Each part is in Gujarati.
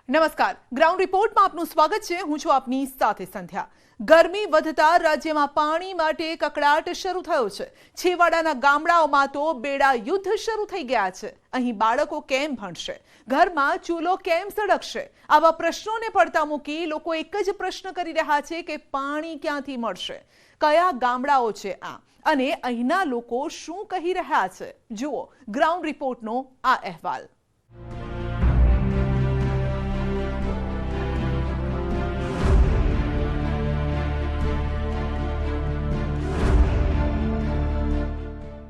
નમસ્કાર, ગ્રાઉન્ડ રિપોર્ટમાં આપનું સ્વાગત છે। હું છું આપની સાથે સંધ્યા। ગરમી વધતા રાજ્યમાં પાણી માટે કકડાટ શરૂ થયો છે। છેવાડાના ગામડાઓમાં તો બેડા યુદ્ધ શરૂ થઈ ગયા છે। અહીં બાળકો કેમ ભણશે, ઘરમાં ચૂલો કેમ સળગશે? આવા પ્રશ્નોને પડતા મૂકી લોકો એક જ પ્રશ્ન કરી રહ્યા છે કે પાણી ક્યાંથી મળશે? કયા ગામડાઓ છે આ, અને અહીંના લોકો શું કહી રહ્યા છે? જુઓ ગ્રાઉન્ડ રિપોર્ટનો આ અહેવાલ।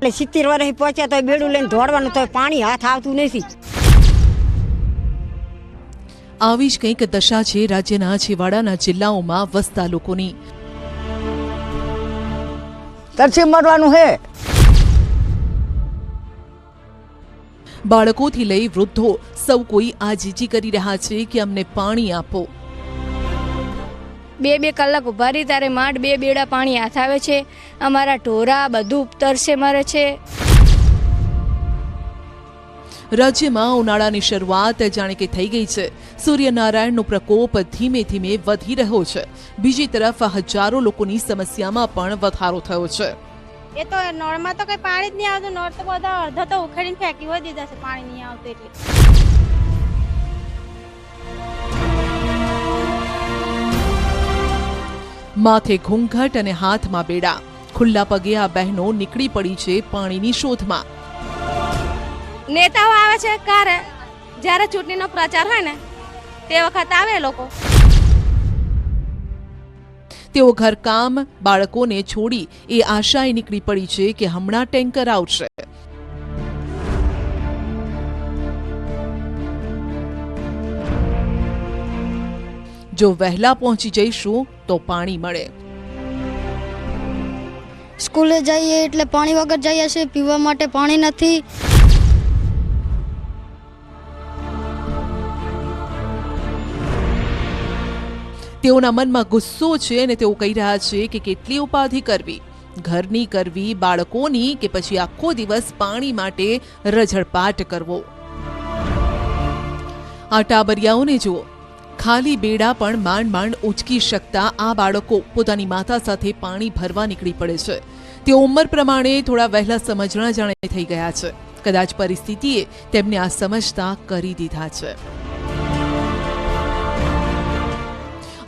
એટલે 70 વર્ષ પહોંચ્યા તો બેડું લઈને દોડવાનું તો પાણી હાથ આવતું નથી। આવી જ કંઈક દશા છે રાજ્યના છેવાડાના જિલ્લાઓમાં વસતા લોકોની। તરસી મરવાનું હે। બાળકોથી લઈ વૃદ્ધો સૌ કોઈ આ જીજી કરી રહ્યા છે કે અમને પાણી આપો। બે કલાક ઉભા રહી ત્યારે માંડ બે બેડા પાણી હાથ આવે છે। અમારા ઢોરા બધું તરસે મરે છે। રાજ્યમાં ઉનાળાની શરૂઆત જાણે કે થઈ ગઈ છે। સૂર્યનારાયણનો પ્રકોપ ધીમે ધીમે વધી રહ્યો છે। બીજી તરફ હજારો લોકોની સમસ્યામાં પણ વધારો થયો છે। એ તો નળમાં તો કઈ પાણી જ નહીં આવતું। નળ તો બધા અડધા તો ઉખેડીને ફેંકી હોય દીધા છે, પાણી નહીં આવતું એટલે। માથે ઘૂંઘટ અને હાથમાં બેડા, ખુલ્લા પગે આ બહેનો નીકળી પડી છે પાણીની શોધમાં। નેતાઓ આવે છે ક્યારે, જ્યારે ચૂંટણીનો પ્રચાર હોય ને તે વખત આવે લોકો। તેઓ ઘરકામ બાળકોને છોડી એ આશાએ નીકળી પડી છે કે હમણાં ટેન્કર આવશે। જો વહેલા પહોંચી જઈશું તો પાણી મળે। સ્કૂલે જઈએ એટલે પાણી વગર જઈએ છીએ, પીવા માટે પાણી નથી। તેઓના મનમાં ગુસ્સો છે અને તેઓ કહી રહ્યા છે કે કેટલી ઉપાધિ કરવી, ઘરની કરવી, બાળકોની, કે પછી આખો દિવસ પાણી માટે રઝળપાટ કરવો। આ ટાબરિયાઓને જુઓ, ખાલી બેડા પણ માંડ માંડ ઉંચકી શકતા આ બાળકો પોતાની માતા સાથે પાણી ભરવા નીકળી પડે છે। તેઓ ઉંમર પ્રમાણે થોડા વહેલા સમજણા જાણે થઈ ગયા છે। કદાચ પરિસ્થિતિએ તેમને આ સમજતા કરી દીધા છે।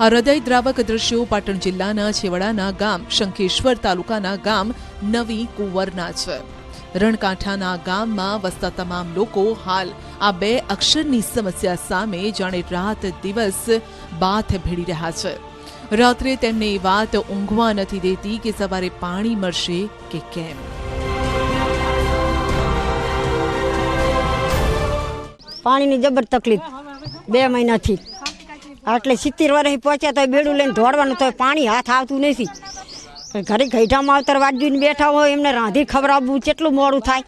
આ હૃદયદ્રાવક દ્રશ્યો પાટણ જિલ્લાના છેવાડાના ગામ શંખેશ્વર તાલુકાના ગામ નવી કુંવરના છે। રણકાંઠાના ગામમાં વસતા તમામ લોકો હાલ આ બે અક્ષરની સમસ્યા સામે જાણે રાત દિવસ બાથ ભેડી રહ્યા છે। રાત્રે તેમને એ વાત ઊંઘવા નથી દેતી કે સવારે પાણી મળશે કે કેમ। પાણીની જબર તકલીફ 2 મહિનાથી। એટલે 70 વર્ષ પહોંચ્યા તો બેડું લઈને દોડવાનું તો પાણી હાથ આવતું નથી। ઘરે ગઈઢા માવતર વાજવીને બેઠા હોય, એમને રાંધી ખવડાવવું કેટલું મોડું થાય।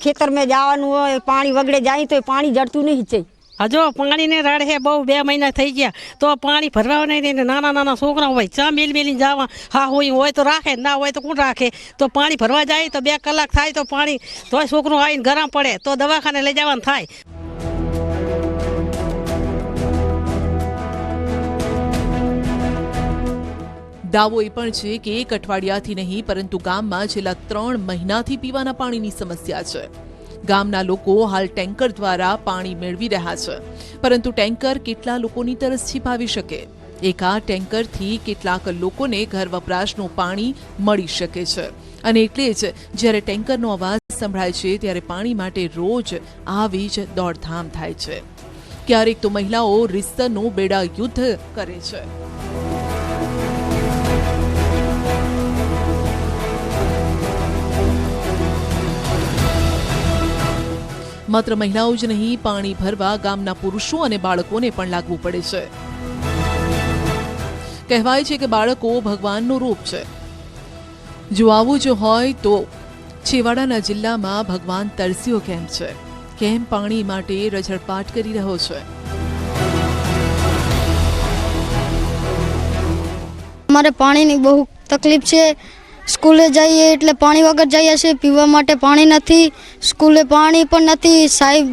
ખેતરમાં જવાનું હોય, પાણી વગડે જાય તો પાણી જડતું નહીં। હજો પાણીને રાડ હે બહુ 2 મહિના થઈ ગયા તો પાણી ભરવા નહીં। નાના છોકરા હોય, ચા મેલીને જવા, હા હોય તો રાખે, ના હોય તો કોણ રાખે? તો પાણી ભરવા જાય તો 2 કલાક થાય તો પાણી તોય છોકરું આવીને ગરમ પડે તો દવાખાને લઈ જવાનું થાય। દાવો એ પણ છે કે એક અઠવાડિયાથી નહીં પરંતુ ગામમાં છેલ્લા 3 મહિનાથી પીવાના પાણીની સમસ્યા છે। ગામના લોકો હાલ ટેન્કર દ્વારા પાણી મેળવી રહ્યા છે, પરંતુ ટેન્કર કેટલા લોકોની તરસ છીપાવી શકે? એક આ ટેન્કરથી કેટલાક લોકોને ઘર વપરાશનું પાણી મળી શકે છે, અને એટલે જ જ્યારે ટેન્કરનો અવાજ સંભળાય છે ત્યારે પાણી માટે રોજ આવી જ દોડધામ થાય છે। ક્યારેક તો મહિલાઓ રીતસરનું બેડા યુદ્ધ કરે છે। માત્ર મહિલાઓ જ નહીં, પાણી ભરવા ગામના પુરુષો અને બાળકોને પણ લાગવું પડે છે। કહેવાય છે કે બાળકો ભગવાનનું રૂપ છે। જો આવું જ હોય તો છેવાડાના જિલ્લામાં ભગવાન તરસ્યો કેમ છે? કેમ પાણી માટે રઝળપાટ કરી રહ્યો છે? અમારે પાણીની બહુ તકલીફ છે। સ્કૂલે જઈએ એટલે પાણી વગર જઈએ છીએ, પીવા માટે પાણી નથી। સ્કૂલે પાણી પણ નથી। સાહેબ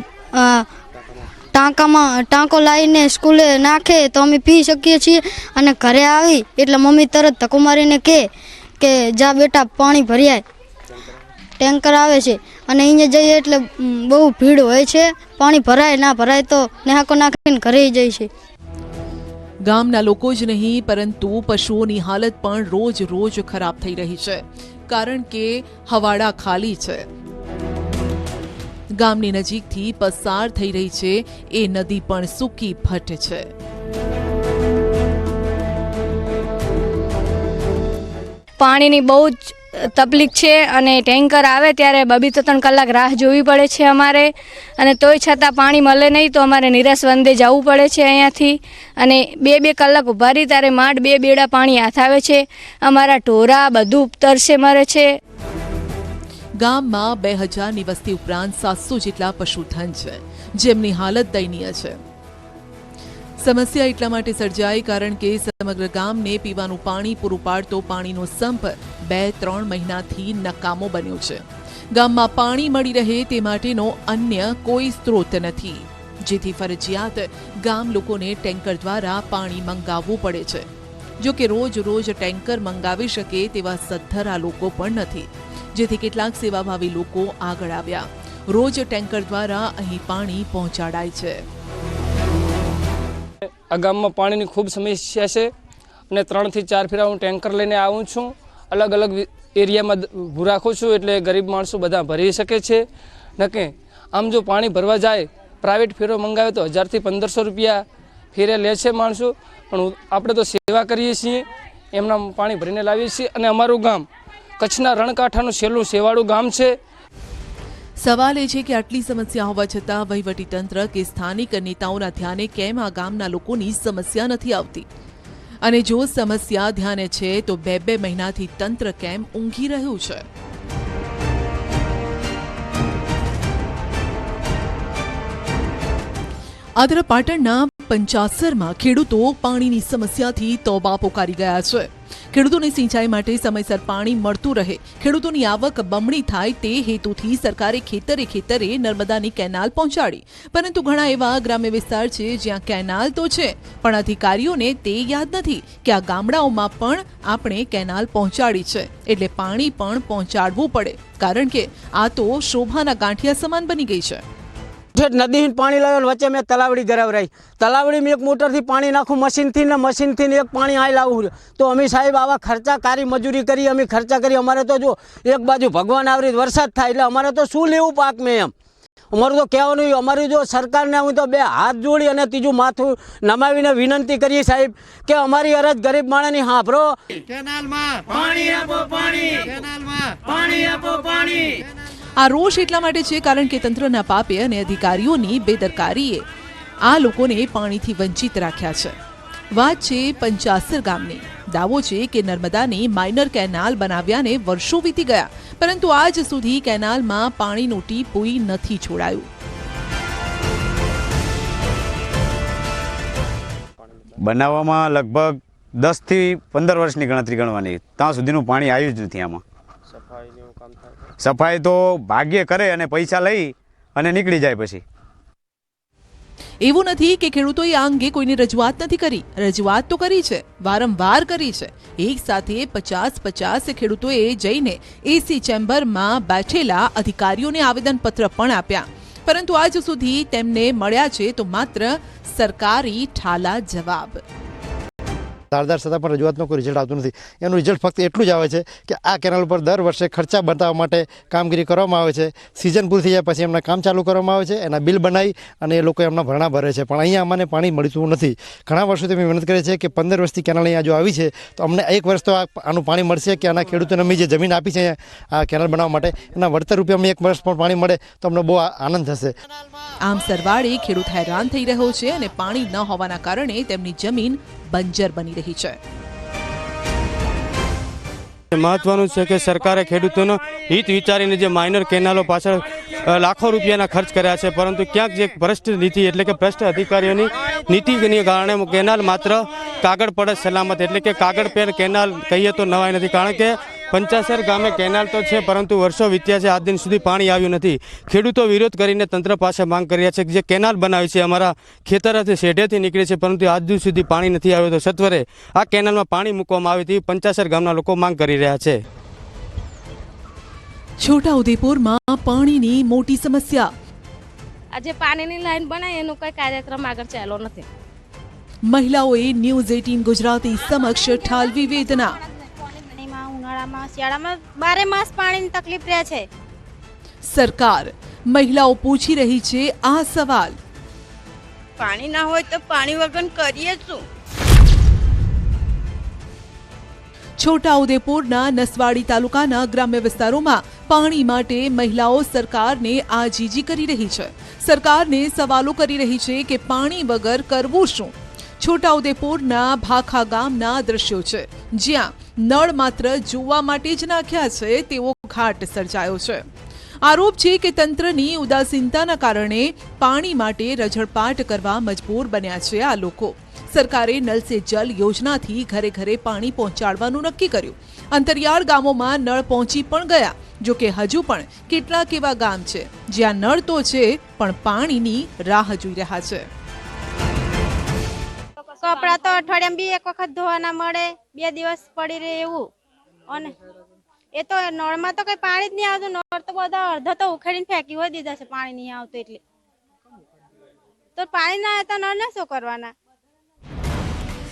ટાંકો લાવીને સ્કૂલે નાખે તો અમે પી શકીએ છીએ, અને ઘરે આવી એટલે મમ્મી તરત ધક્કો મારીને કહે કે જા બેટા પાણી ભરી આય. ટેન્કર આવે છે અને અહીંયા જઈએ એટલે બહુ ભીડ હોય છે, પાણી ભરાય ના ભરાય તો નેહાકો નાખીને ઘરે જાય છે. ગામના લોકો જ નહીં પરંતુ પશુઓની હાલત પણ રોજ રોજ ખરાબ થઈ રહી છે, કારણ કે હવાડા ખાલી છે. ગામની નજીકથી પસાર થઈ રહી છે એ નદી પણ સૂકી ભટ્ટ છે. પાણીની બહુ જ તકલીફ છે અને ટેન્કર આવે ત્યારે 2-3 કલાક રાહ જોવી પડે છે અમારે, અને તોય છતાં પાણી મળે નહીં તો અમારે નિરાશ વંદે જવું પડે છે અહીંયાથી, અને 2-2 કલાક ઊભા રહી ત્યારે માંડ 2 બેડા પાણી હાથ આવે છે. અમારા ઢોરા બધું તરસે મરે છે. ગામમાં 2000ની વસ્તી ઉપરાંત 700 જેટલા પશુધન છે, જેમની હાલત દયનીય છે. સમસ્યા એટલા માટે સર્જાઈ કારણ કે સમગ્ર ગામને પીવાનું પાણી પૂરું પાડતો પાણીનો સંપ 2-3 મહિનાથી નકામો બન્યો છે. ગામમાં પાણી મળી રહે તે માટેનો અન્ય કોઈ સ્ત્રોત નથી, જેથી ફરજિયાત ગામ લોકોને ટેન્કર દ્વારા પાણી મંગાવવું પડે છે. જો કે રોજ રોજ ટેન્કર મંગાવી શકે તેવા સદ્ધરા લોકો પણ નથી, જેથી કેટલાક સેવાભાવી લોકો આગળ આવ્યા. રોજ ટેન્કર દ્વારા અહીં પાણી પહોંચાડાય છે. આ ગામમાં પાણીની ખૂબ સમસ્યા છે અને 3 થી 4 ફેરા હું ટેન્કર લઈને આવું છું. અલગ અલગ એરિયામાં ઊભું રાખું છું એટલે ગરીબ માણસો બધા ભરી શકે છે. નકે આમ જો પાણી ભરવા જાય પ્રાઇવેટ ફેરો મંગાવે તો 1000 થી 1500 રૂપિયા ફેરે લે છે માણસો, પણ આપણે તો સેવા કરીએ છીએ, એમના પાણી ભરીને લાવીએ છીએ. અને અમારું ગામ કચ્છના રણકાંઠાનું છેલ્લું સેવાળું ગામ છે. સવાલ એ છે કે આટલી સમસ્યા હોવા છતાં વહીવટીતંત્ર કે સ્થાનિક નેતાઓના ધ્યાને કેમ આ ગામના લોકોની સમસ્યા નથી આવતી? અને જો સમસ્યા ધ્યાને છે તો 2-2 મહિનાથી તંત્ર કેમ ઊંઘી રહ્યું છે? આદરા પાટણના પંચાસરમાં ખેડૂતો પાણીની સમસ્યાથી તોબા પોકારી ગયા છે. ખેડૂતોને સિંચાઈ માટે સમયસર પાણી મળતું રહે, ખેડૂતોની આવક બમણી થાય તે હેતુથી સરકારે ખેતરે નર્મદાની કેનાલ પહોંચાડી. પરંતુ ઘણા એવા ગ્રામ્ય વિસ્તાર છે જ્યાં કેનાલ તો છે પણ અધિકારીઓને તે યાદ નથી કે આ ગામડાઓમાં પણ આપણે કેનાલ પહોંચાડી છે, એટલે પાણી પણ પહોંચાડવું પડે, કારણ કે આ તો શોભાના ગાંઠિયા સમાન બની ગઈ છે. નદી પાણી લાવ્યો, વચ્ચે મેં તલાવડી ગરાવરાઈ. તલાવડીમાં એક મોટરથી પાણી નાખું મશીનથી ને મશીનથી એક પાણી આઈ લાવું. તો અમે સાહેબ આવા ખર્ચા કારી મજૂરી કરી, અમે ખર્ચા કરી. અમારે તો જો એક બાજુ ભગવાન આવરી વરસાદ થાય એટલે અમારે તો શું લેવું પાક મેં એમ. અમારું તો કહેવાનું અમારી જો સરકારને હું તો 2 હાથ જોડી અને ત્રીજું માથું નમાવીને વિનંતી કરીએ સાહેબ કે અમારી અરજ ગરીબ માણસની સાંભળો. કેનાલમાં પાણી આપો, પાણી કેનાલમાં પાણી આપો, પાણી. આ રોષ એટલા માટે છે કારણ કે તંત્રના પાપે અને અધિકારીઓની બેદરકારીએ આ લોકોને પાણીથી વંચિત રાખ્યા છે. વાત છે પંચાસર ગામની. દાવો છે કે નર્મદાની માઇનર કેનાલ બનાવ્યાને વર્ષો વીતી ગયા, પરંતુ આજ સુધી કેનાલમાં પાણીનું ટીપું નથી છોડાયું. બનાવવામાં લગભગ 10 થી 15 વર્ષની ગણતરી ગણવાની, ત્યાં સુધીનું પાણી આવ્યું જ નથી. આમાં સફાઈ તો ભાગ્ય કરે અને પૈસા લઈ અને નીકળી જાય. પછી એવું નથી કે ખેડૂતોએ આ અંગે કોઈની રજૂઆત નથી કરી. રજૂઆત તો કરી છે, વારંવાર કરી છે. એક સાથે 50 ખેડૂતોએ જઈને એસી ચેમ્બરમાં બેઠેલા અધિકારીઓને આવેદનપત્ર પણ આપ્યા, પરંતુ આજ સુધી તેમને મળ્યા છે તો માત્ર સરકારી ઠાલા જવાબ. ધારદાર છતાં પણ રજૂઆતનો કોઈ રિઝલ્ટ આવતું નથી. એનું રિઝલ્ટ ફક્ત એટલું જ આવે છે કે આ કેનાલ ઉપર દર વર્ષે ખર્ચા બતાવવા માટે કામગીરી કરવામાં આવે છે. સિઝન પૂરી થઈ જાય પછી એમના કામ ચાલુ કરવામાં આવે છે, એના બિલ બનાવી અને એ લોકો એમના ભરણા ભરે છે. પણ અહીંયા અમને પાણી મળતું નથી. ઘણા વર્ષોથી અમે મહેનત કરીએ છીએ કે 15 વર્ષથી કેનાલ અહીંયા જો આવી છે તો અમને 1 વર્ષ તો આનું પાણી મળશે કે આના ખેડૂતોને અમે જે જમીન આપી છે આ કેનાલ બનાવવા માટે એના વળતર રૂપિયા અમને 1 વર્ષ પણ પાણી મળે તો અમને બહુ આનંદ થશે. આમ સરવાળે ખેડૂત હેરાન થઈ રહ્યો છે અને પાણી ન હોવાના કારણે તેમની જમીન બંજર બની રહી છે. મહત્વનું છે કે સરકારે ખેડૂતોનો હિત વિચારીને જે માઇનર કેનાલો પાછળ લાખો રૂપિયાના ખર્ચ કર્યા છે, પરંતુ ક્યાંક જે ભ્રષ્ટ નીતિ એટલે કે ભ્રષ્ટ અધિકારીઓની નીતિને કારણે કેનાલ માત્ર કાગળ પર સલામત, એટલે કે કાગળ પર કેનાલ કહીએ તો નવાઈ નથી. કારણ કે પંચાસર ગામે કેનાલ તો છે, પરંતુ વર્ષો વીત્યા છે, આજ દિન સુધી પાણી આવ્યું નથી. ખેડૂતો વિરોધ કરીને તંત્ર પાસે માંગ કરી રહ્યા છે કે જે કેનાલ બનાવી છે અમારા ખેતરથી શેઢેથી નીકળે છે, પરંતુ આજ દિન સુધી પાણી નથી આવ્યું. તો સત્વરે આ કેનાલમાં પાણી મૂકવામાં આવે તેવી પંચાસર ગામના લોકો માંગ કરી રહ્યા છે. છોટાઉદેપુરમાં પાણીની મોટી સમસ્યા. આજે પાણીની લાઈન બનાવી એનો કોઈ કાર્યક્રમ આગળ ચાલ્યો નથી. મહિલાઓએ ન્યૂઝ 18 ગુજરાતી સમક્ષ ઠાલવી વેદના. ઉનાળામાં શિયાળામાં 12 માસ પાણીની તકલીફ રહે છે. સરકાર મહિલાઓ પૂછી રહી છે આ સવાલ. પાણી ના હોય તો પાણી વગર કરીએ શું? છોટાઉદેપુરના નસવાડી તાલુકાના ગ્રામ્ય વિસ્તારોમાં પાણી માટે મહિલાઓ સરકારને આજીજી કરી રહી છે. સરકારને સવાલો કરી રહી છે કે પાણી વગર કરવું શું. છોટાઉદેપુરના ભાખા ગામના દ્રશ્યો છે, જ્યાં નળ માત્ર જોવા માટે જ નાખ્યા છે તેવો ઘાટ સર્જાયો છે. આરોપ છે કે તંત્રની ઉદાસીનતાના કારણે પાણી માટે રઝળપાટ કરવા મજબૂર બન્યા છે આ લોકો. સરકારે નલ સે જલ યોજનાથી ઘરે ઘરે પાણી પહોંચાડવાનું નક્કી કર્યું. અંતરિયાળ ગામોમાં નળ પહોંચી પણ ગયા. જો કે હજુ પણ કેટલાક એવા ગામ છે જ્યાં નળ તો છે પણ પાણીની રાહ જોઈ રહ્યા છે. કપડાં તો અઠવાડિયામાં બી એક વખત ધોવા ના મળે, 2 દિવસ પડી રહે એવું. અને એ તો નળમાં તો કઈ પાણી જ નહીં આવતું. નળ તો બધા અડધા તો ઉખેડીને ફેંકી હોય દીધા છે, પાણી નહીં આવતું એટલે. તો પાણી ના આવે તો નળ ને શું કરવાના?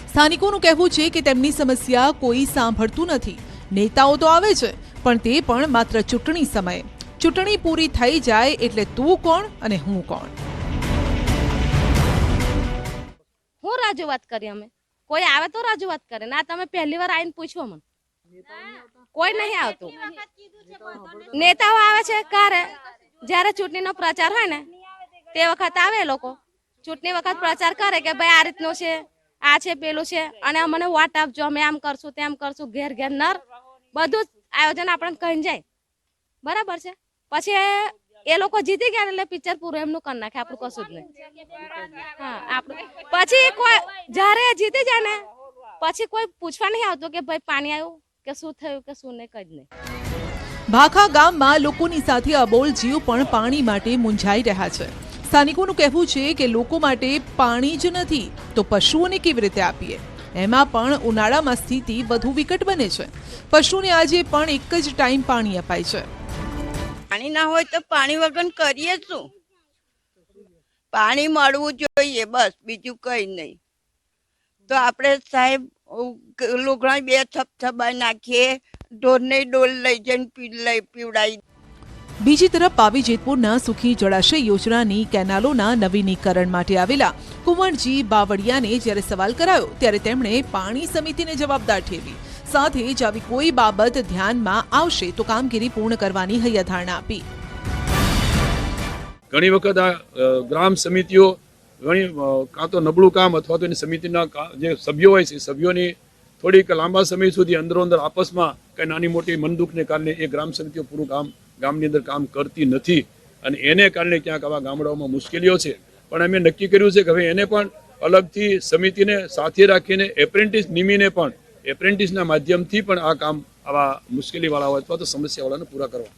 સ્થાનિકોનું કહેવું છે કે તેમની સમસ્યા કોઈ સાંભળતું નથી. નેતાઓ તો આવે છે, પણ તે પણ માત્ર ચૂંટણી સમયે. ચૂંટણી પૂરી થઈ જાય એટલે તું કોણ અને હું કોણ. હું રજૂઆત કરી, અમે કોઈ આવે તો રજૂઆત કરે. ના તમે પહેલી વાર આવીને પૂછો મને, કોઈ નહીં આવતું. નેતાઓ આવે છે ક્યારે? જ્યારે ચૂંટણીનો પ્રચાર હોય ને તે વખત આવે લોકો. ચૂંટણી વખત પ્રચાર કરે કે ભાઈ આ રીતનું છે, આ છે, પેલું છે, અને અમને વોટ આપજો, અમે આમ કરશું તેમ કરશું. ઘેર ઘેર નર બધું આયોજન આપણે કહીને જાય, બરાબર છે. પછી એ લોકો જીતી ગયા એટલે પિક્ચર પૂરું એમનું કરી નાખે, આપણું કશું જ નહીં. હા, આપણું પછી કોઈ જ્યારે જીતી જાય ને પછી કોઈ પૂછવા નહીં આવતું કે ભાઈ પાણી આવ્યું કે શું થયું કે શું નહીં, કઈ જ નહીં. ભાખા ગામમાં લોકોની સાથે અબોલ જીવ પણ પાણી માટે મૂંઝાઈ રહ્યા છે. સ્થાનિકોનું કહેવું છે કે લોકો માટે પાણી જ નથી તો પશુઓને કેવી રીતે આપીએ. એમાં પણ ઉનાળામાં સ્થિતિ વધુ વિકટ બને છે. પશુને આજે પણ એક જ ટાઈમ પાણી અપાય છે. પાણી ના હોય તો પાણી વગર કરીએ શું? પાણી મળવું જોઈએ, બસ, બીજું કઈ નહીં. તો આપણે સાહેબ લોગણા 2 થપથપાઈ નાખીએ, ઢોરને ડોલ લઈ જઈને પીવડાવી. બીજી તરફ પાવી જેતપુરના સુખી જળાશય યોજનાની કેનાલોના નવીનીકરણ માટે આવેલા કુંવરજી બાવળિયાને જ્યારે સવાલ કરાયો ત્યારે તેમણે પાણી સમિતિને જવાબદાર ઠેરવી. સાથે જ આવી કોઈ બાબત ધ્યાનમાં આવશે તો કામગીરી પૂર્ણ કરવાની હૈયાધારણા આપી. ઘણી વખત આ ગ્રામ સમિતિઓ કાં તો નબળું કામ અથવા તો એની સમિતિના જે સભ્યો હોય છે, સભ્યોની થોડીક લાંબા સમય સુધી અંદરો અંદર આપસમાં કંઈ નાની મોટી મનદુખને કારણે એ ગ્રામ સમિતિઓ પૂરું કામ ગામની અંદર કામ કરતી નથી, અને એને કારણે ક્યાંક આવા ગામડાઓમાં મુશ્કેલીઓ છે. પણ અમે નક્કી કર્યું છે કે હવે એને પણ અલગથી સમિતિને સાથે રાખીને એપ્રેન્ટિસ નિમીને પણ એપ્રેન્ટિસના માધ્યમથી પણ આ કામ આવા મુશ્કેલીવાળાઓ અથવા તો સમસ્યાવાળાને પૂરા કરવા.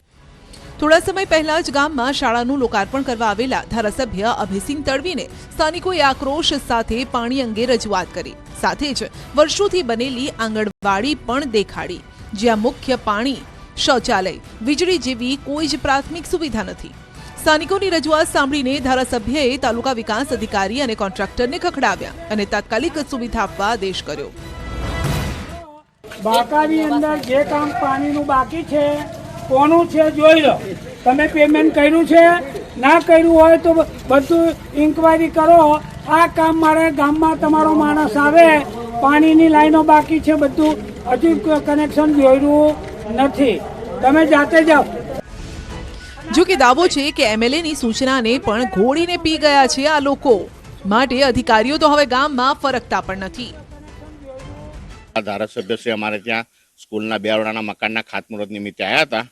થોડા સમય પહેલા જ ગામમાં શાળાનું લોકાર્પણ કરવા આવેલા ધારાસભ્ય અભયસિંહ તડવીને સ્થાનિકોએ આક્રોશ સાથે પાણી અંગે રજૂઆત કરી. સાથે જ વર્ષોથી બનેલી આંગણવાડી પણ દેખાડી, જ્યાં મુખ્ય પાણી, શૌચાલય, વીજળી જેવી કોઈ જ પ્રાથમિક સુવિધા નથી. સ્થાનિકોની રજૂઆત સાંભળીને ધારાસભ્યએ તાલુકા વિકાસ અધિકારી અને કોન્ટ્રાક્ટરને ખખડાવ્યા અને તાત્કાલિક સુવિધા આપવા આદેશ કર્યો. બાકાની અંદર જે કામ પાણીનું બાકી છે, કોનું છે જોઈ લો. તમે પેમેન્ટ કર્યું છે, ના કર્યું હોય તો બધું ઇન્કવાયરી કરો. આ કામ મારે ગામમાં તમારો માણસ આવે, પાણીની લાઈનો બાકી છે, બધું હજુ કનેક્શન જોયું નથી, તમે જાતે જાઓ. જો કે દાવો છે કે એમએલએની સૂચનાને પણ ઘોડીને પી ગયા છે આ લોકો. માટે અધિકારીઓ તો હવે ગામમાં ફરકતા પણ નથી. ધારાસભ્ય શ્રી અમારે ત્યાં સ્કૂલના 2 ઓરડાના મકાનના ખાતમુહૂર્ત નિમિત્તે આવ્યા હતા.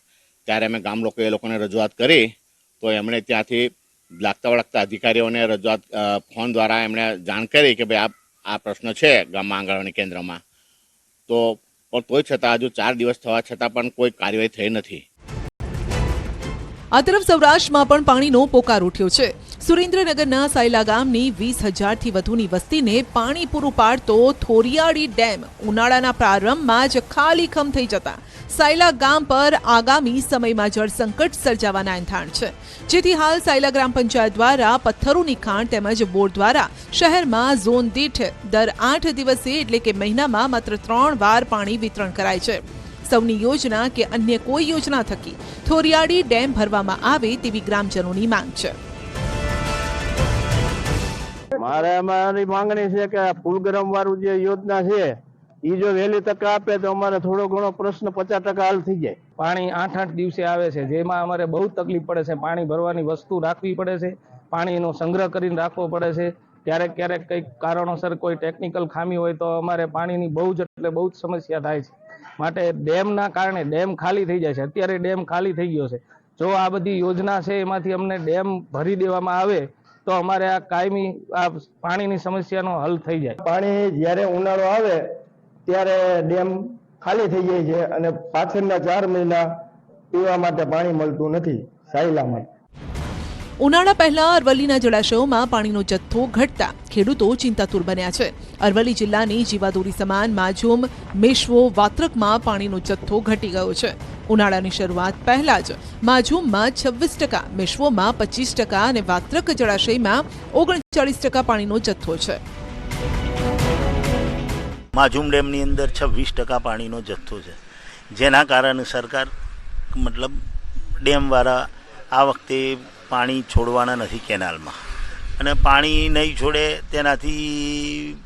ત્યારે અમે ગામ લોકોએ એ લોકોને રજૂઆત કરી તો એમણે ત્યાંથી લાગતા વળગતા અધિકારીઓને રજૂઆત ફોન દ્વારા એમણે જાણ કરી કે ભાઈ આ પ્રશ્ન છે ગામમાં આંગણવાડી કેન્દ્રમાં. તો પણ તોય છતાં હજુ 4 દિવસ થવા છતાં પણ કોઈ કાર્યવાહી થઈ નથી. આ તરફ સૌરાષ્ટ્રમાં પણ પાણીનો પોકાર ઉઠ્યો છે. સુરેન્દ્રનગરના સાયલા ગામની 20,000થી વધુની વસ્તીને પાણી પૂરું પાડતો થોરિયાડી ડેમ ઉનાળાના પ્રારંભમાં જ ખાલીખમ થઈ જતા સાયલા ગામ પર આગામી સમયમાં જળ સંકટ સર્જાવાના એંધાણ છે. જેથી હાલ સાયલા ગ્રામ પંચાયત દ્વારા પથ્થરોની ખાણ તેમજ બોર દ્વારા શહેરમાં ઝોન દીઠ દર 8 દિવસે એટલે કે મહિનામાં માત્ર 3 વાર પાણી વિતરણ કરાય છે. સૌની યોજના કે અન્ય કોઈ યોજના થકી થોરિયાડી ડેમ ભરવામાં આવે તેવી ગ્રામજનોની માંગ છે. અમારી માંગણી છે કે ફૂલગ્રામ વાળું જે યોજના છે એ જો વહેલી તકે આપે તો અમારે થોડો ઘણો પ્રશ્ન 50% હલ થઈ જાય. પાણી 8-8 દિવસે આવે છે, જેમાં અમારે બહુ તકલીફ પડે છે. પાણી ભરવાની વસ્તુ રાખવી પડે છે, પાણીનો સંગ્રહ કરીને રાખવો પડે છે. ક્યારેક કંઈક કારણોસર કોઈ ટેકનિકલ ખામી હોય તો અમારે પાણીની બહુ જ સમસ્યા થાય છે. માટે ડેમના કારણે ડેમ ખાલી થઈ જાય છે. અત્યારે ડેમ ખાલી થઈ ગયો છે. જો આ બધી યોજના છે એમાંથી અમને ડેમ ભરી દેવામાં આવે તો અમારે આ કાયમી આ પાણીની સમસ્યાનો હલ થઈ જાય. પાણી જ્યારે ઉનાળો આવે ત્યારે ડેમ ખાલી થઈ જાય છે અને પાછળના 4 મહિના પીવા માટે પાણી મળતું નથી સાયલામાં. ઉનાળા પહેલા અરવલ્લીના જળાશયોમાં પાણીનો જથ્થો ઘટતા ખેડૂતો ચિંતાતુર બન્યા છે. અરવલ્લી જિલ્લાની જીવાદોરી સમાન માજૂમ, મેશ્વો, વાત્રકમાં પાણીનો જથ્થો ઘટી ગયો છે. ઉનાળાની શરૂઆત પહેલા જ માજૂમમાં 26%, મેશ્વોમાં 25% અને વાત્રક જળાશયમાં 39% પાણીનો જથ્થો છે. માજૂમ ડેમની અંદર 26% પાણીનો જથ્થો છે, જેના કારણે સરકાર ડેમવાળા આ વખતે પાણી છોડવાના નથી કેનાલમાં, અને પાણી નહીં છોડે તેનાથી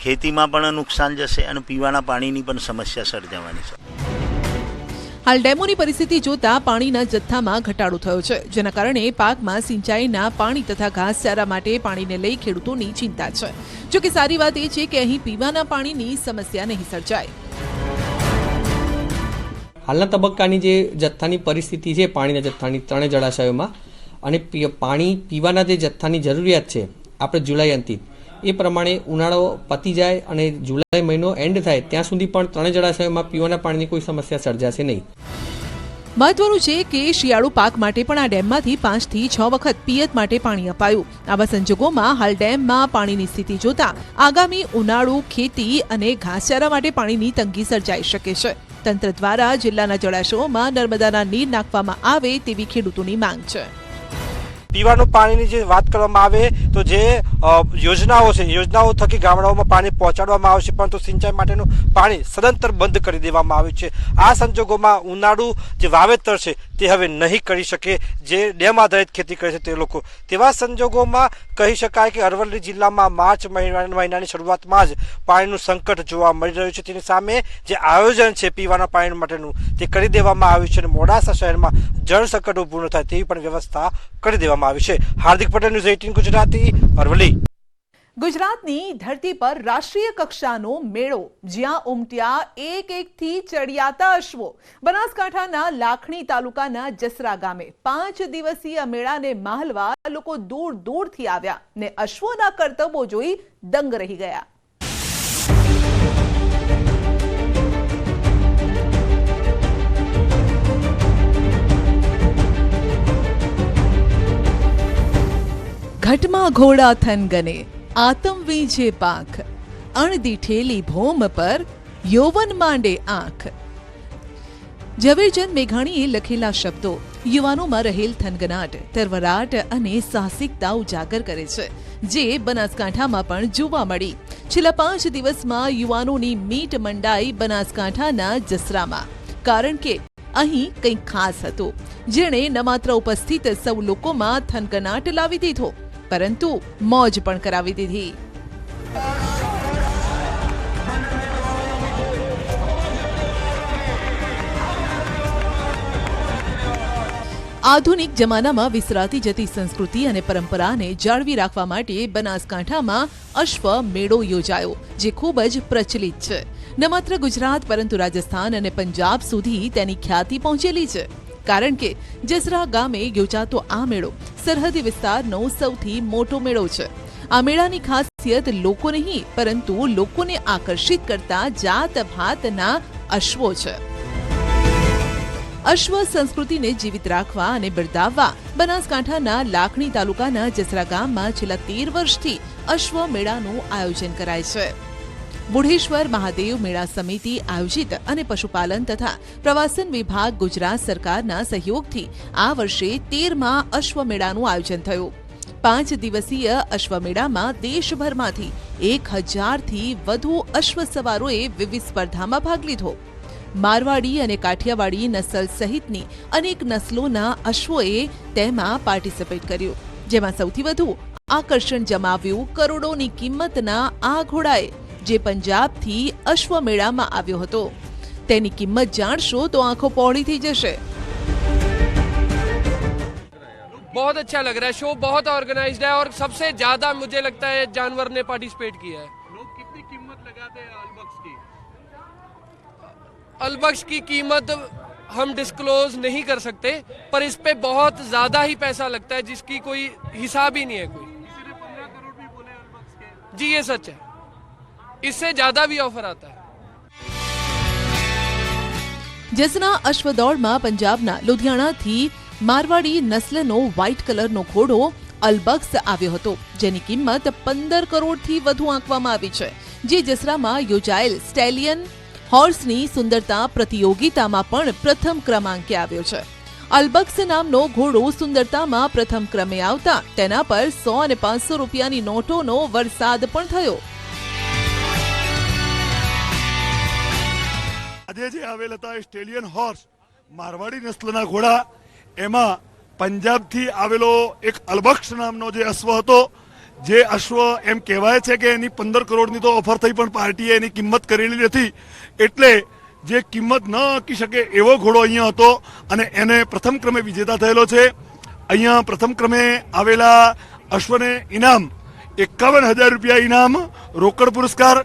ખેતીમાં પણ નુકસાન જશે અને પીવાના પાણીની પણ સમસ્યા સર્જાવાની છે. હાલ ડેમોની પરિસ્થિતિ જોતા પાણીના જથ્થામાં ઘટાડો થયો છે, જેના કારણે પાકમાં સિંચાઈના પાણી તથા ઘાસચારા માટે પાણીને લઈ ખેડૂતોની ચિંતા છે. જો કે સારી વાત એ છે કે અહીં પીવાના પાણીની સમસ્યા નહીં સર્જાય. હાલના તબક્કાની જે જથ્થાની પરિસ્થિતિ છે પાણીના જથ્થાની 3 જળાશયોમાં, અને પાણી પીવાના જે જથ્થાની જરૂરિયાત છે આપણે જુલાઈ અંતિમ એ પ્રમાણે ઉનાળો પતી જાય અને જુલાઈ મહિનો એન્ડ થાય ત્યાં સુધી પણ 3 જળાશયોમાં પીવાના પાણીની કોઈ સમસ્યા સર્જાશે નહીં. મહત્વનું છે કે શિયાળુ પાક માટે પણ આ ડેમમાંથી 5 થી 6 વખત પિયત માટે પાણી અપાયું. આવા સંજોગોમાં હાલ ડેમમાં પાણીની સ્થિતિ જોતા આગામી ઉનાળુ ખેતી અને ઘાસચારા માટે પાણીની તંગી સર્જાઈ શકે છે. તંત્ર દ્વારા જિલ્લાના જળાશયોમાં નર્મદાના નીર નાખવામાં આવે તેવી ખેડૂતોની માંગ છે. પીવાનું પાણીની જે વાત કરવામાં આવે તો જે યોજનાઓ છે, યોજનાઓ થકી ગામડાઓમાં પાણી પહોંચાડવામાં આવશે, પરંતુ સિંચાઈ માટેનું પાણી સદંતર બંધ કરી દેવામાં આવ્યું છે. આ સંજોગોમાં ઉનાળુ જે વાવેતર છે તે હવે નહીં કરી શકે જે ડેમ આધારિત ખેતી કરે છે તે લોકો. તેવા સંજોગોમાં કહી શકાય કે અરવલ્લી જિલ્લામાં માર્ચ મહિનાની શરૂઆતમાં જ પાણીનું સંકટ જોવા મળી રહ્યું છે. તેની સામે જે આયોજન છે પીવાના પાણી માટેનું તે કરી દેવામાં આવ્યું છે અને મોડાસા શહેરમાં જળ સંકટ ઊભું ન થાય તેવી પણ વ્યવસ્થા કરી દેવામાં આવી છે. હાર્દિક પટેલ, ન્યૂઝ 18 ગુજરાતી, અરવલ્લી. ગુજરાતની ધરતી પર રાષ્ટ્રીય કક્ષાનો મેળો, જ્યાં ઉમટ્યા એક-એકથી ચડિયાતા અશ્વો. બનાસકાંઠાના લાખણી તાલુકાના જસરા ગામે 5 દિવસીય મેળાને માહલવા લોકો દૂર દૂરથી આવ્યા ને અશ્વોના કરતબો જોઈ દંગ રહી ગયા. ઘટમાં ઘોડા થનગને, આતમ વીજે પાંખ, અણદીઠેલી ભોમ પર યૌવન માંડે આંખ. ઝવેરચંદ મેઘાણીએ લખેલા શબ્દો યુવાનોમાં રહેલ થનગનાટ, તરવરાટ અને સાહસિકતા ઉજાગર કરે છે, જે બનાસકાંઠામાં પણ જોવા મળી. છેલ્લા 5 દિવસમાં યુવાનોની મીટ મંડાઈ બનાસકાંઠાના જસરામાં, કારણ કે અહીં કંઈક ખાસ હતું જેણે ન માત્ર ઉપસ્થિત સૌ લોકોમાં થનગનાટ લાવી દીધો, પરંતુ મોજ પણ કરાવી દીધી. આધુનિક જમાનામાં વિસરાતી જતી સંસ્કૃતિ અને પરંપરાને જાળવી રાખવા માટે બનાસકાંઠામાં અશ્વ મેળો યોજાયો, જે ખૂબ જ પ્રચલિત છે. ન માત્ર ગુજરાત પરંતુ રાજસ્થાન અને પંજાબ સુધી તેની ખ્યાતિ પહોંચેલી છે. કારણ કે જસરા ગામે યોજાતો આ મેળો સરહદી વિસ્તારનો સૌથી મોટો મેળો છે. આ મેળાની ખાસિયત લોકો નહીં પરંતુ લોકોને આકર્ષિત કરતા જાત ભાતના અશ્વો છે. અશ્વ સંસ્કૃતિને જીવિત રાખવા અને બિરદાવવા બનાસકાંઠાના લાખણી તાલુકાના જસરા ગામમાં છેલ્લા 13 વર્ષથી અશ્વ મેળાનું આયોજન કરાય છે. બુઢેશ્વર મહાદેવ મેળા સમિતિ આયોજિત અને પશુપાલન તથા પ્રવાસન વિભાગ ગુજરાત સરકારના સહયોગથી આ વર્ષે 13મા અશ્વમેળાનું આયોજન થયું. 5 દિવસીય અશ્વમેળામાં દેશભરમાંથી 1000થી વધુ અશ્વ સવારોએ વિવિધ સ્પર્ધામાં ભાગ લીધો. મારવાડી અને કાઠિયાવાડી નસલ સહિતની અનેક નસલોના અશ્વોએ તેમાં પાર્ટિસિપેટ કર્યું, જેમાં સૌથી વધુ આકર્ષણ જમાવ્યું કરોડોની કિંમતના આ ઘોડાએ, જે પંજાબથી અશ્વમેળામાં આવ્યો હતો. તેની કિંમત જાણશો તો આંખો પહોળી થઈ જશે. बहुत अच्छा लग रहा है, शो बहुत ऑर्गेनाइज्ड है और सबसे ज्यादा मुझे लगता है जानवर ने पार्टिसिपेट किया है. लोग कितनी कीमत लगाते हैं अलबक्स की? अलबक्स की कीमत हम डिस्क्लोज नहीं कर सकते, पर इस पे बहुत ज्यादा ही पैसा लगता है जिसकी कोई हिसाब ही नहीं है. कोई 15 करोड़ भी बोले अलबक्स के. जी ये सच है, इससे ज्यादा भी ऑफर आता है. જસના અશ્વદોડમાં પંજાબના લુધિયાણાથી મારવાડી નસ્લનો વ્હાઇટ કલરનો ઘોડો અલબક્સ આવ્યો હતો, જેની કિંમત 15 કરોડથી વધુ આંકવામાં આવી છે, જે જસરામાં યોજાયેલ સ્ટેલિયન હોર્સની સુંદરતા પ્રતિયોગિતામાં પણ પ્રથમ ક્રમાંકે આવ્યો છે. અલબક્સ નામનો ઘોડો સુંદરતામાં પ્રથમ ક્રમે આવતા તેના પર 100 અને 500 રૂપિયાની નોટોનો વરસાદ પણ થયો. આજે જે આવેલ હતા સ્ટેલિયન હોર્સ મારવાડી નસ્લના ઘોડા, એમાં પંજાબથી આવેલો એક અલબક્ષ નામનો જે અશ્વ હતો, જે અશ્વ એમ કહેવાય છે કે એની 15 કરોડની તો ઓફર થઈ પણ પાર્ટીએ એની કિંમત કરેલી નથી, એટલે જે કિંમત ન આંકી શકે એવો ઘોડો અહીંયા હતો અને એને પ્રથમ ક્રમે વિજેતા થયેલો છે. અહીંયા પ્રથમ ક્રમે આવેલા અશ્વને ઇનામ 51,000 રૂપિયા ઇનામ, રોકડ પુરસ્કાર.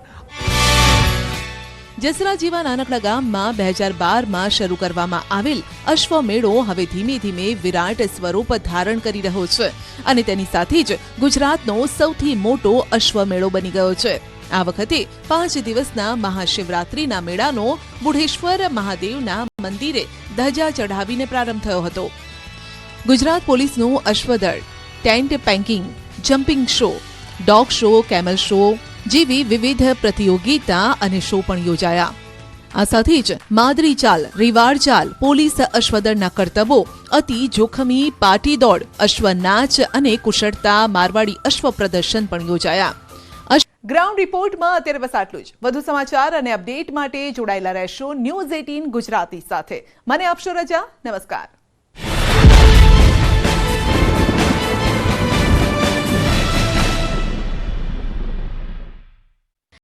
જસરા જેવા નાનકડા ગામમાં 2012માં શરૂ કરવામાં આવેલ અશ્વમેળો હવે ધીમે ધીમે વિરાટ સ્વરૂપ ધારણ કરી રહ્યો છે અને તેની સાથે જ ગુજરાતનો સૌથી મોટો અશ્વમેળો બની ગયો છે. આ વખતે 5 દિવસના મહાશિવરાત્રિના મેળાનો બુઢેશ્વર મહાદેવના મંદિરે ધજા ચઢાવીને પ્રારંભ થયો હતો. ગુજરાત પોલીસનું અશ્વદળ, tent pegging, jumping show, dog show, camel show જેવી વિવિધ પ્રતિયોગિતા અને શો પણ યોજાયા. આ સાથે જ માદરી ચાલ, રીવાડ ચાલ, પોલીસ અશ્વદળના કરતબો, અતિ જોખમી પાટી દોડ, અશ્વ નાચ અને કુશળતા મારવાડી અશ્વ પ્રદર્શન પણ યોજાયા. ગ્રાઉન્ડ રિપોર્ટમાં અત્યારે બસ આટલું જ. વધુ સમાચાર અને અપડેટ માટે જોડાયેલા રહેશો ન્યૂઝ 18 ગુજરાતી સાથે. મને આપશો રજા. નમસ્કાર.